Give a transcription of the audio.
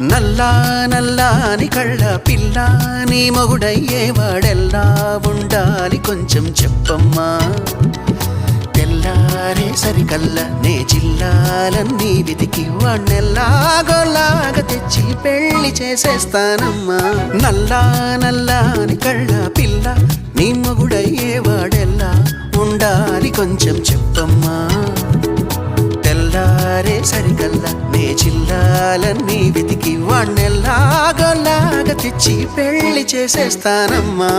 నల్లా నల్లాని కళ్ళ పిల్ల నీ మొగుడయ్యేవాడెల్లా ఉండాలి కొంచెం చెప్పమ్మా. తెల్లారే సరికల్లా నే జిల్లాలన్నీ వెతికి వాణ్ణెల్లాగోలాగా తెచ్చి పెళ్లి చేసేస్తానమ్మా. నల్లా నల్లాని కళ్ళ పిల్ల నీ మొగుడయ్యేవాడెల్లా ఉండాలి కొంచెం చెప్పమ్మా. తెల్లారే సరికల్లా నే జిల్లాలన్నీ వెతికి వాణ్ణెల్లాగోలాగా తెచ్చి పెళ్లి చేసేస్తానమ్మా.